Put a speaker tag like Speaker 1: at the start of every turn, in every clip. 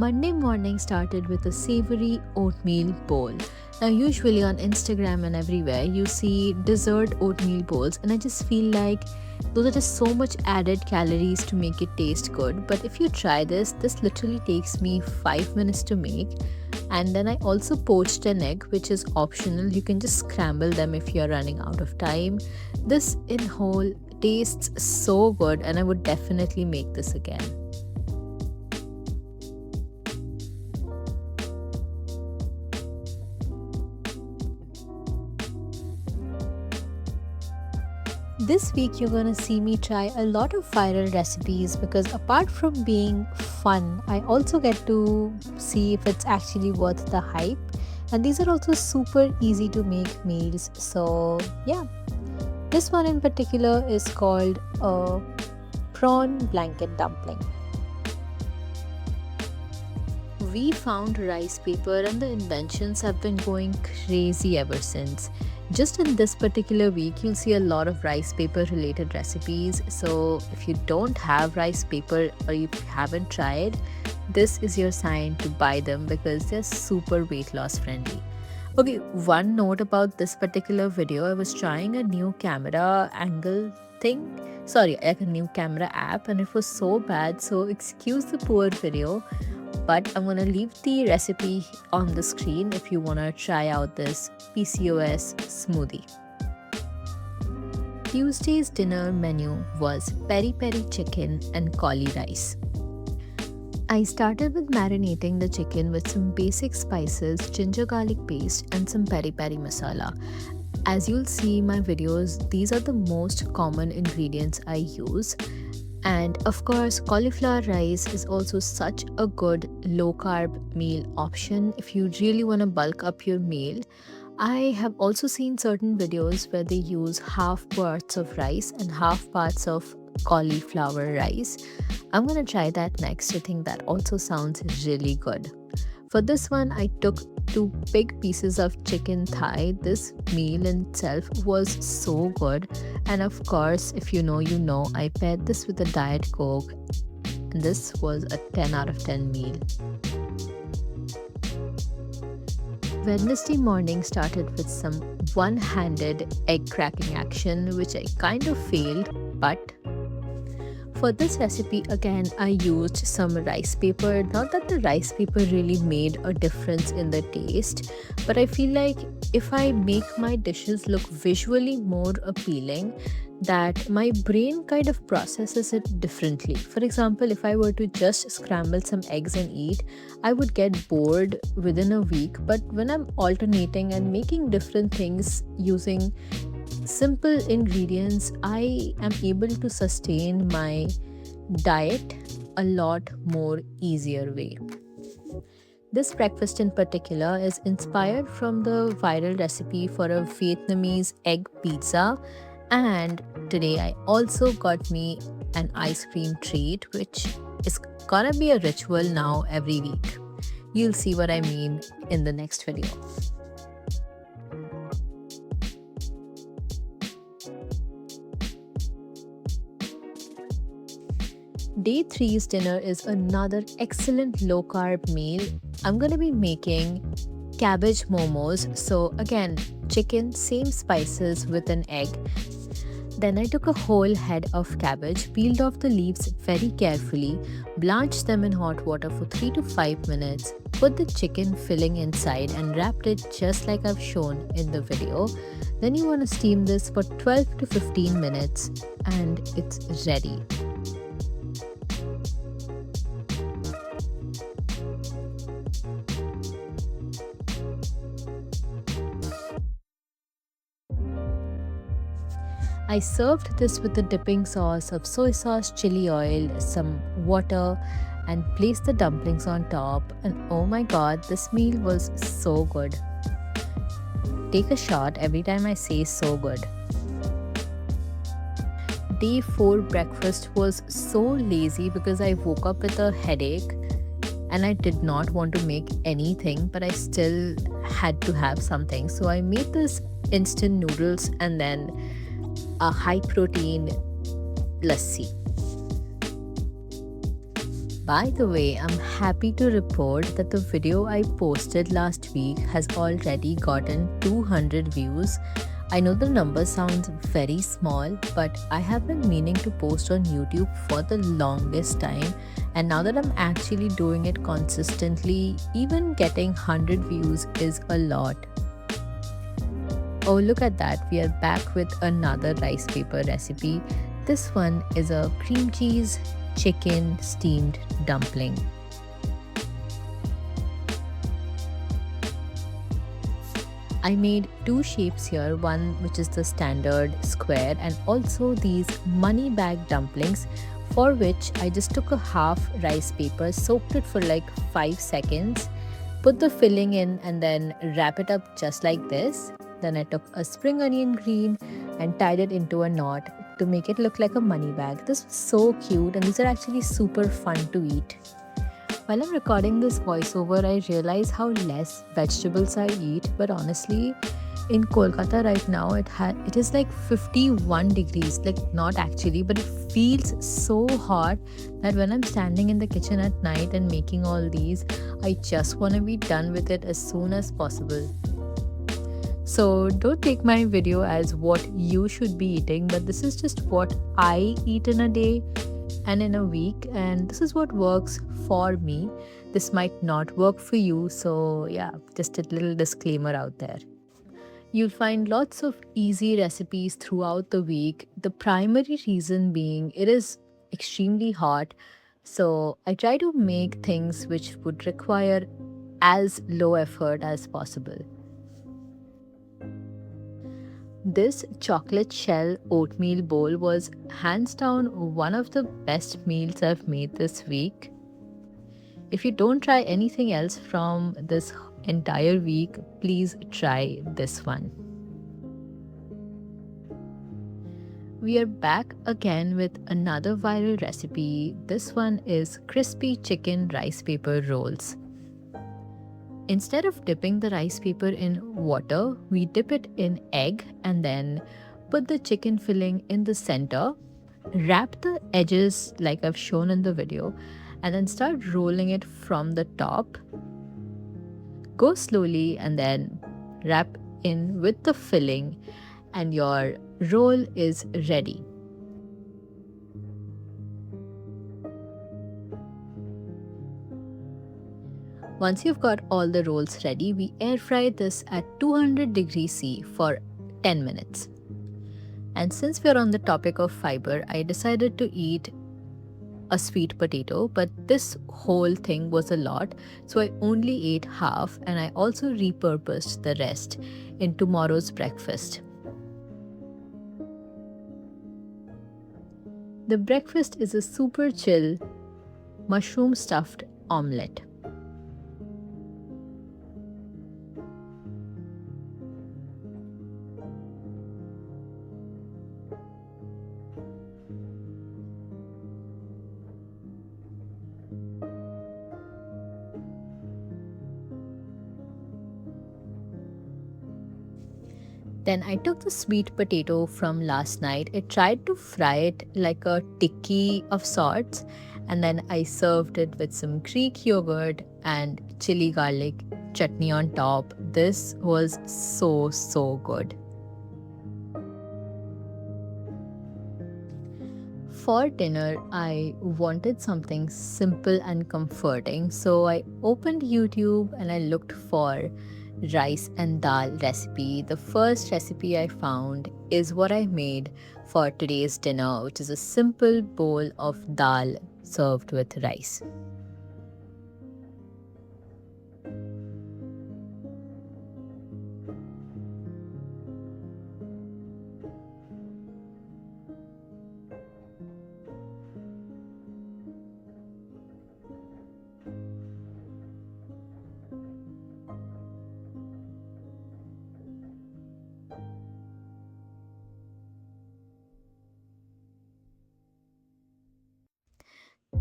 Speaker 1: Monday morning started with a savory oatmeal bowl. Now, usually on Instagram and everywhere, you see dessert oatmeal bowls, and I just feel like those are just so much added calories to make it taste good. But if you try this literally takes me 5 minutes to make. And then I also poached an egg, which is optional. You can just scramble them if you're running out of time. This in whole tastes so good, and I would definitely make this again. This week you're gonna see me try a lot of viral recipes because apart from being fun, I also get to see if it's actually worth the hype. And these are also super easy to make meals. So yeah, this one in particular is called a prawn blanket dumpling. We found rice paper and the inventions have been going crazy ever since. Just in this particular week, you'll see a lot of rice paper related recipes. So if you don't have rice paper or you haven't tried, this is your sign to buy them because they're super weight loss friendly. Okay, one note about this particular video, I was trying a new camera angle thing. Sorry, like a new camera app, and it was so bad. So excuse the poor video. But I'm gonna leave the recipe on the screen if you wanna try out this PCOS smoothie. Tuesday's dinner menu was peri peri chicken and cauli rice. I started with marinating the chicken with some basic spices, ginger garlic paste, and some peri peri masala. As you'll see in my videos, these are the most common ingredients I use. And of course, cauliflower rice is also such a good low carb meal option if you really want to bulk up your meal. I have also seen certain videos where they use half parts of rice and half parts of cauliflower rice. I'm gonna try that next. I think that also sounds really good. For this one, I took 2 big pieces of chicken thigh. This meal in itself was so good. And of course, if you know, you know, I paired this with a Diet Coke. And this was a 10 out of 10 meal. Wednesday morning started with some one-handed egg cracking action, which I kind of failed, but for this recipe, again, I used some rice paper. Not that the rice paper really made a difference in the taste, but I feel like if I make my dishes look visually more appealing, that my brain kind of processes it differently. For example, if I were to just scramble some eggs and eat, I would get bored within a week. But when I'm alternating and making different things using simple ingredients, I am able to sustain my diet a lot more easier way. This breakfast in particular is inspired from the viral recipe for a Vietnamese egg pizza, and today I also got me an ice cream treat, which is gonna be a ritual now every week. You'll see what I mean in the next video. Day 3's dinner is another excellent low carb meal. I'm gonna be making cabbage momos. So again, chicken, same spices with an egg. Then I took a whole head of cabbage, peeled off the leaves very carefully, blanched them in hot water for 3 to 5 minutes, put the chicken filling inside and wrapped it just like I've shown in the video. Then you want to steam this for 12 to 15 minutes and it's ready. I served this with a dipping sauce of soy sauce, chili oil, some water, and placed the dumplings on top. And oh my god, this meal was so good. Take a shot every time I say so good. Day 4 breakfast was so lazy because I woke up with a headache and I did not want to make anything, but I still had to have something. So I made this instant noodles and then a high protein lassi. By the way, I'm happy to report that the video I posted last week has already gotten 200 views. I know the number sounds very small, but I have been meaning to post on YouTube for the longest time, and now that I'm actually doing it consistently, even getting 100 views is a lot. Oh, look at that, we are back with another rice paper recipe. This one is a cream cheese chicken steamed dumpling. I made two shapes here, one which is the standard square and also these money bag dumplings, for which I just took a half rice paper, soaked it for like 5 seconds, put the filling in and then wrap it up just like this. Then I took a spring onion green and tied it into a knot to make it look like a money bag. This was so cute, and these are actually super fun to eat. While I'm recording this voiceover, I realize how less vegetables I eat, but honestly, in Kolkata right now, it is like 51 degrees, like not actually, but it feels so hot that when I'm standing in the kitchen at night and making all these, I just want to be done with it as soon as possible. So don't take my video as what you should be eating, but this is just what I eat in a day and in a week, and this is what works for me. This might not work for you, so yeah, just a little disclaimer out there. You'll find lots of easy recipes throughout the week. The primary reason being it is extremely hot, so I try to make things which would require as low effort as possible. This chocolate shell oatmeal bowl was hands down one of the best meals I've made this week. If you don't try anything else from this entire week, please try this one. We are back again with another viral recipe. This one is crispy chicken rice paper rolls. Instead of dipping the rice paper in water, we dip it in egg and then put the chicken filling in the center, wrap the edges like I've shown in the video, and then start rolling it from the top. Go slowly and then wrap in with the filling, and your roll is ready. Once you've got all the rolls ready, we air fry this at 200 degrees C for 10 minutes. And since we're on the topic of fiber, I decided to eat a sweet potato, but this whole thing was a lot, so I only ate half, and I also repurposed the rest in tomorrow's breakfast. The breakfast is a super chill mushroom stuffed omelette. Then I took the sweet potato from last night. I tried to fry it like a tikki of sorts, and then I served it with some Greek yogurt and chili garlic chutney on top. This was so good. For dinner, I wanted something simple and comforting, so I opened YouTube and I looked for rice and dal recipe. The first recipe I found is what I made for today's dinner, which is a simple bowl of dal served with rice.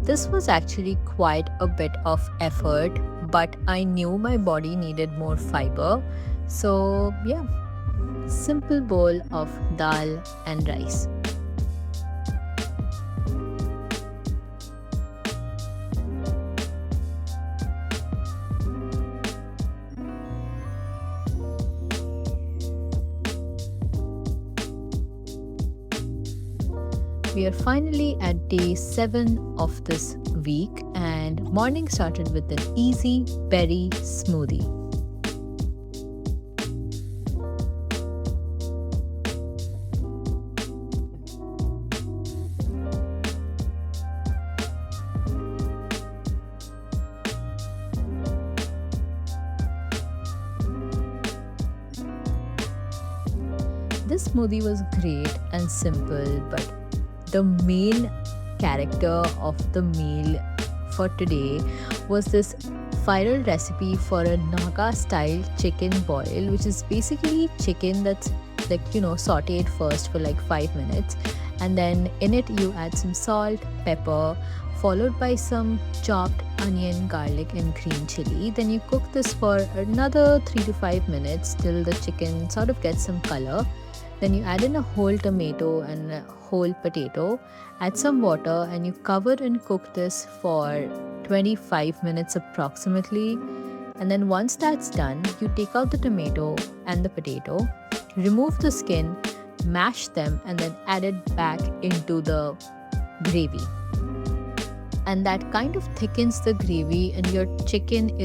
Speaker 1: This was actually quite a bit of effort, but I knew my body needed more fiber. So yeah, simple bowl of dal and rice. We are finally at day 7 of this week, and morning started with an easy berry smoothie. This smoothie was great and simple, but the main character of the meal for today was this viral recipe for a Naga style chicken boil, which is basically chicken that's sauteed first for like 5 minutes, and then in it you add some salt, pepper, followed by some chopped onion, garlic and green chili. Then you cook this for another 3 to 5 minutes till the chicken sort of gets some color. Then you add in a whole tomato and a whole potato, add some water, and you cover and cook this for 25 minutes approximately. And then once that's done, you take out the tomato and the potato, remove the skin, mash them, and then add it back into the gravy. And that kind of thickens the gravy, and your chicken is